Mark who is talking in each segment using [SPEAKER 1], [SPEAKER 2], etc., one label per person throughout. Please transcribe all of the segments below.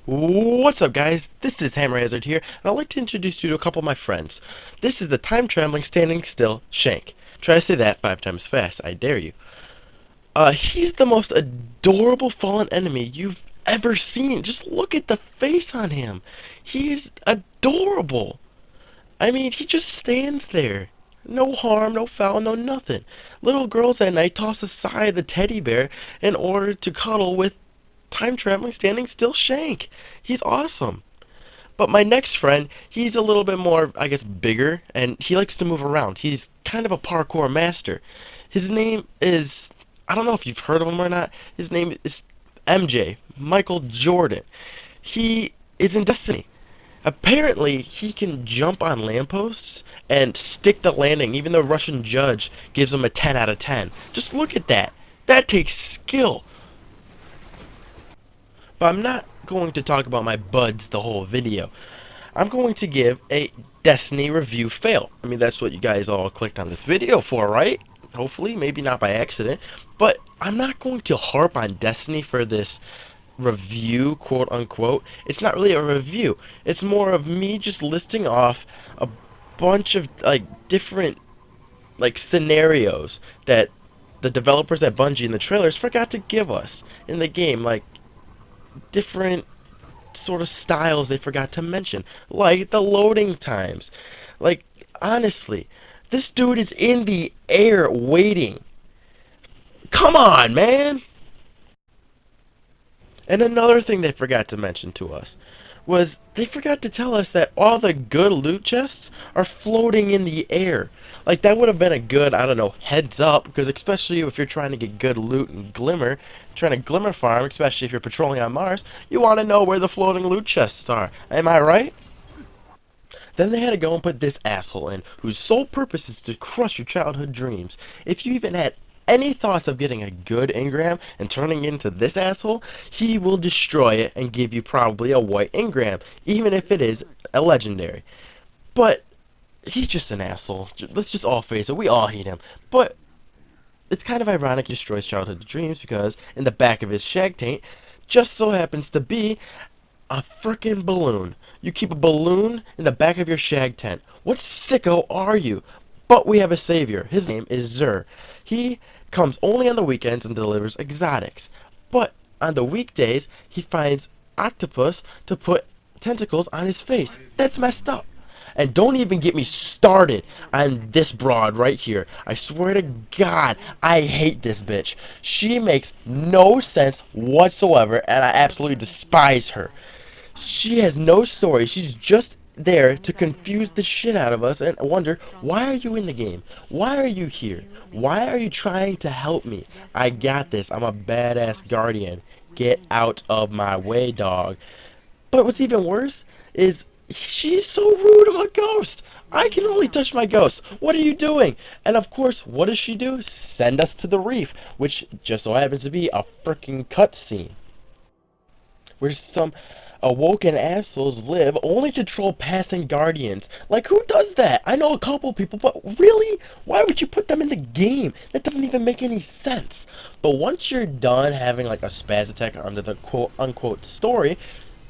[SPEAKER 1] What's up, guys? This is Hammer Hazard here, and I'd like to introduce you to a couple of my friends. This is the time-traveling, standing still Shank. Try to say that 5 times fast, I dare you. He's the most adorable fallen enemy you've ever seen. Just look at the face on him. He's adorable. I mean, he just stands there. No harm, no foul, no nothing. Little girls at night toss aside the teddy bear in order to cuddle with time-traveling, standing still Shank. He's awesome. But my next friend, he's a little bit more, I guess, bigger, and he likes to move around. He's kind of a parkour master. His name is, I don't know if you've heard of him or not. His name is MJ, Michael Jordan. He is in Destiny. Apparently, he can jump on lampposts and stick the landing, even though a Russian judge gives him a 10 out of 10. Just look at that. That takes skill. But I'm not going to talk about my buds the whole video. I'm going to give a Destiny review fail. I mean, that's what you guys all clicked on this video for, right? Hopefully, maybe not by accident. But I'm not going to harp on Destiny for this review, quote unquote. It's not really a review. It's more of me just listing off a bunch of different scenarios that the developers at Bungie in the trailers forgot to give us in the game, like different sort of styles they forgot to mention, like the loading times. Like, honestly, this dude is in the air waiting. Come on, man! And another thing they forgot to mention to us was they forgot to tell us that all the good loot chests are floating in the air. Like, that would have been a good, I don't know, heads up, because especially if you're trying to get good loot and glimmer, trying to glimmer farm, especially if you're patrolling on Mars, you want to know where the floating loot chests are. Am I right? Then they had to go and put this asshole in, whose sole purpose is to crush your childhood dreams. If you even had any thoughts of getting a good engram and turning into this asshole, he will destroy it and give you probably a white engram, even if it is a legendary. But he's just an asshole. Let's just all face it, we all hate him. But it's kind of ironic he destroys childhood dreams because in the back of his shag taint just so happens to be a frickin' balloon. You keep a balloon in the back of your shag tent. What sicko are you? But we have a savior. His name is Zur. He comes only on the weekends and delivers exotics. But on the weekdays, he finds octopus to put tentacles on his face. That's messed up. And don't even get me started on this broad right here. I swear to God, I hate this bitch. She makes no sense whatsoever, and I absolutely despise her. She has no story. She's just there to confuse the shit out of us and wonder, why are you in the game? Why are you here? Why are you trying to help me? I got this. I'm a badass guardian. Get out of my way, dog. But what's even worse is she's so rude of a ghost. I can only touch my ghost. What are you doing? And of course, what does she do? Send us to the reef, which just so happens to be a freaking cutscene where some awoken assholes live only to troll passing guardians. Like, who does that? I know a couple people, but really? Why would you put them in the game? That doesn't even make any sense. But once you're done having like a spaz attack under the quote-unquote story,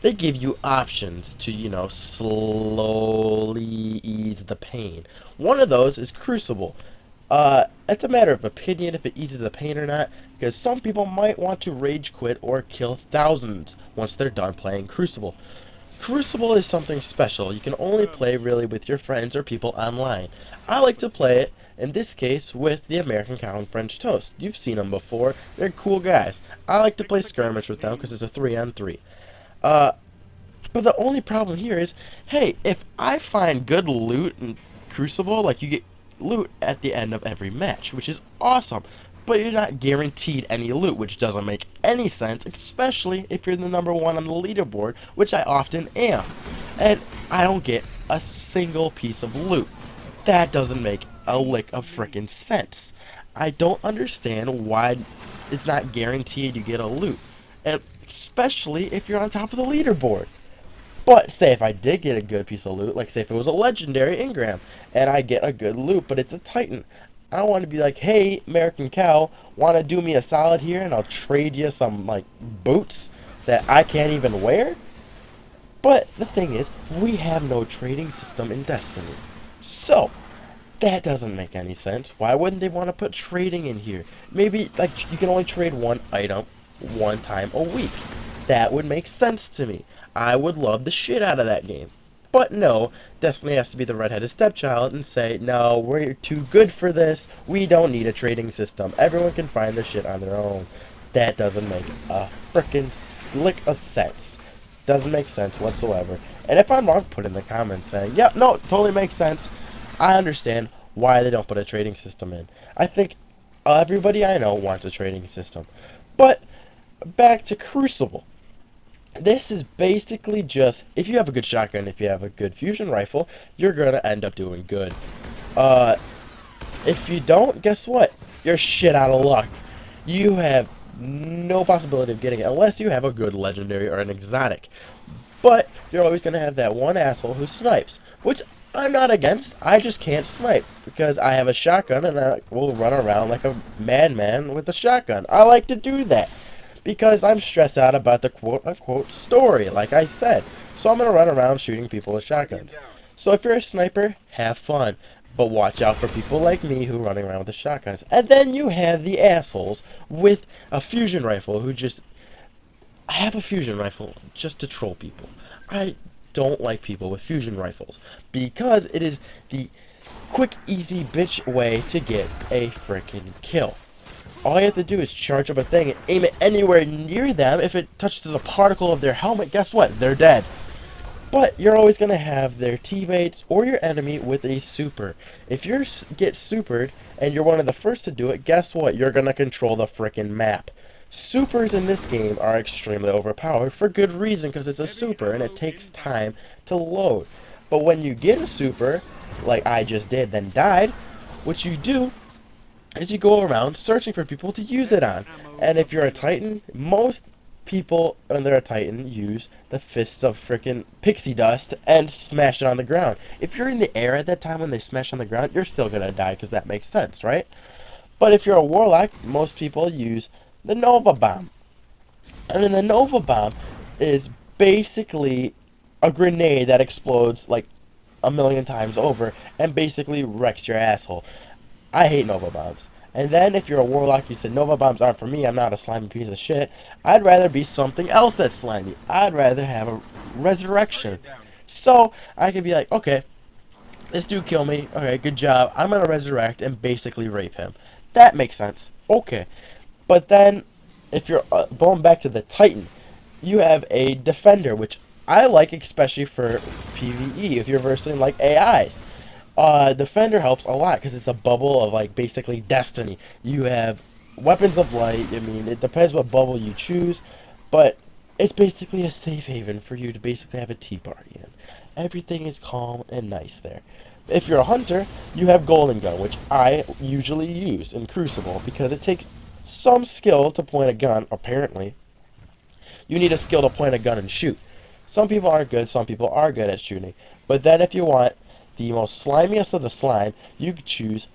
[SPEAKER 1] they give you options to, you know, slowly ease the pain. One of those is Crucible. It's a matter of opinion if it eases the pain or not, because some people might want to rage quit or kill thousands once they're done playing Crucible. Crucible is something special. You can only play really with your friends or people online. I like to play it, in this case, with the American Cow and French Toast. You've seen them before. They're cool guys. I like to play skirmish with them because it's a 3-on-3. But the only problem here is, hey, if I find good loot in Crucible, like you get loot at the end of every match, which is awesome, but you're not guaranteed any loot, which doesn't make any sense, especially if you're the #1 on the leaderboard, which I often am, and I don't get a single piece of loot. That doesn't make a lick of frickin' sense. I don't understand why it's not guaranteed you get a loot, especially if you're on top of the leaderboard. But say if I did get a good piece of loot, like say if it was a legendary engram, and I get a good loot, but it's a Titan, I want to be like, hey, American Cow, want to do me a solid here, and I'll trade you some like boots that I can't even wear? But the thing is, we have no trading system in Destiny. So, that doesn't make any sense. Why wouldn't they want to put trading in here? Maybe, like, you can only trade one item one time a week. That would make sense to me. I would love the shit out of that game. But no, Destiny has to be the redheaded stepchild and say, no, we're too good for this. We don't need a trading system. Everyone can find their shit on their own. That doesn't make a frickin' lick of sense. Doesn't make sense whatsoever. And if I'm wrong, put in the comments saying, yep, no, totally makes sense. I understand why they don't put a trading system in. I think everybody I know wants a trading system. But back to Crucible. This is basically just, if you have a good shotgun, if you have a good fusion rifle, you're gonna end up doing good. If you don't, guess what? You're shit out of luck. You have no possibility of getting it unless you have a good legendary or an exotic. But you're always gonna have that one asshole who snipes, which I'm not against. I just can't snipe because I have a shotgun and I will run around like a madman with a shotgun. I like to do that because I'm stressed out about the quote-unquote story, like I said. So I'm going to run around shooting people with shotguns. So if you're a sniper, have fun. But watch out for people like me who are running around with the shotguns. And then you have the assholes with a fusion rifle who just... I have a fusion rifle just to troll people. I don't like people with fusion rifles because it is the quick, easy bitch way to get a freaking kill. All you have to do is charge up a thing and aim it anywhere near them. If it touches a particle of their helmet, guess what? They're dead. But you're always going to have their teammates or your enemy with a super. If you get supered and you're one of the first to do it, guess what? You're going to control the frickin' map. Supers in this game are extremely overpowered for good reason because it's a super and it takes time to load. But when you get a super, like I just did, then died, what you do is you go around searching for people to use it on. And if you're a Titan, most people when they're a Titan use the fists of frickin' pixie dust and smash it on the ground. If you're in the air at that time when they smash on the ground, you're still gonna die because that makes sense, right? But if you're a warlock, most people use the Nova Bomb. And then the Nova Bomb is basically a grenade that explodes like a million times over and basically wrecks your asshole. I hate Nova Bombs. And then if you're a warlock, you said Nova Bombs aren't for me, I'm not a slimy piece of shit. I'd rather be something else that's slimy. I'd rather have a resurrection. So I could be like, okay, this dude killed me. Okay, good job. I'm gonna resurrect and basically rape him. That makes sense. Okay. But then, if you're going back to the Titan, you have a Defender, which I like especially for PvE, if you're versing like AIs. Defender helps a lot because it's a bubble of like basically destiny. You have weapons of light. I mean, it depends what bubble you choose, but it's basically a safe haven for you to basically have a tea party in. Everything is calm and nice there. If you're a hunter, you have Golden Gun, which I usually use in Crucible because it takes some skill to point a gun. Apparently, you need a skill to point a gun and shoot. Some people aren't good. Some people are good at shooting. But then, if you want the most slimiest of the slime, you could choose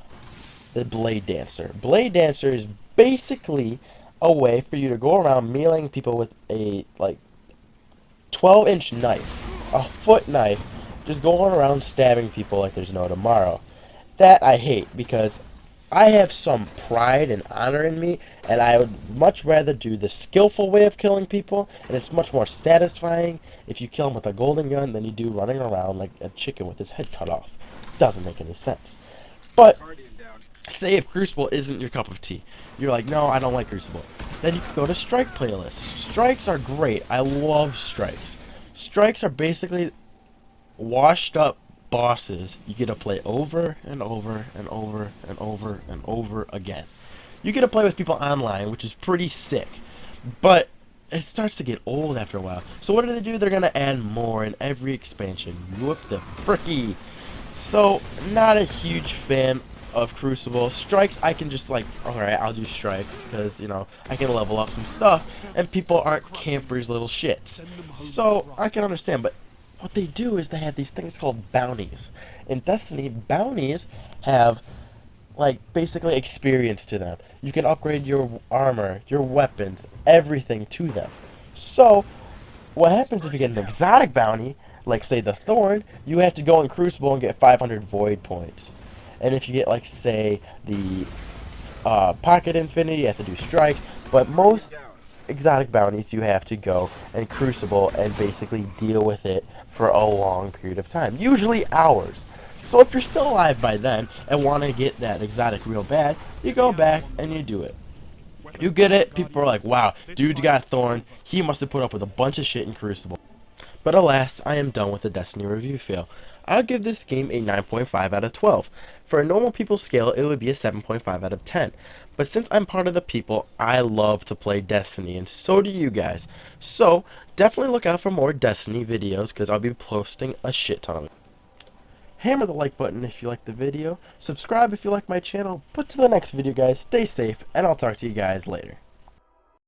[SPEAKER 1] the Blade Dancer. Blade Dancer is basically a way for you to go around meleeing people with a, like, 12-inch knife, a foot knife, just going around stabbing people like there's no tomorrow. That I hate because I have some pride and honor in me, and I would much rather do the skillful way of killing people, and it's much more satisfying if you kill them with a golden gun than you do running around like a chicken with his head cut off. Doesn't make any sense. But say if Crucible isn't your cup of tea, you're like, no, I don't like Crucible. Then you can go to Strike playlists. Strikes are great. I love strikes. Strikes are basically washed up bosses you get to play over and over and over and over and over again. You get to play with people online, which is pretty sick, but it starts to get old after a while. So what do? They're gonna add more in every expansion. Whoop the fricky. So not a huge fan of Crucible. Strikes, I can just like, alright, I'll do strikes because, you know, I can level up some stuff and people aren't campers little shits. So I can understand, but what they do is they have these things called bounties. In Destiny, bounties have, like, basically experience to them. You can upgrade your armor, your weapons, everything to them. So, what happens if you get an exotic bounty, like say the Thorn, you have to go in Crucible and get 500 Void points. And if you get like say the Pocket Infinity, you have to do strikes. But most exotic bounties, you have to go and Crucible and basically deal with it for a long period of time, usually hours. So if you're still alive by then and want to get that exotic real bad, you go back and you do it. You get it, people are like, wow, dude's got Thorn, he must have put up with a bunch of shit in Crucible. But alas, I am done with the Destiny review fail. I'll give this game a 9.5 out of 12. For a normal people scale, it would be a 7.5 out of 10. But since I'm part of the people, I love to play Destiny, and so do you guys. So, definitely look out for more Destiny videos, because I'll be posting a shit ton of it. Hammer the like button if you like the video, subscribe if you like my channel, but to the next video guys, stay safe, and I'll talk to you guys later.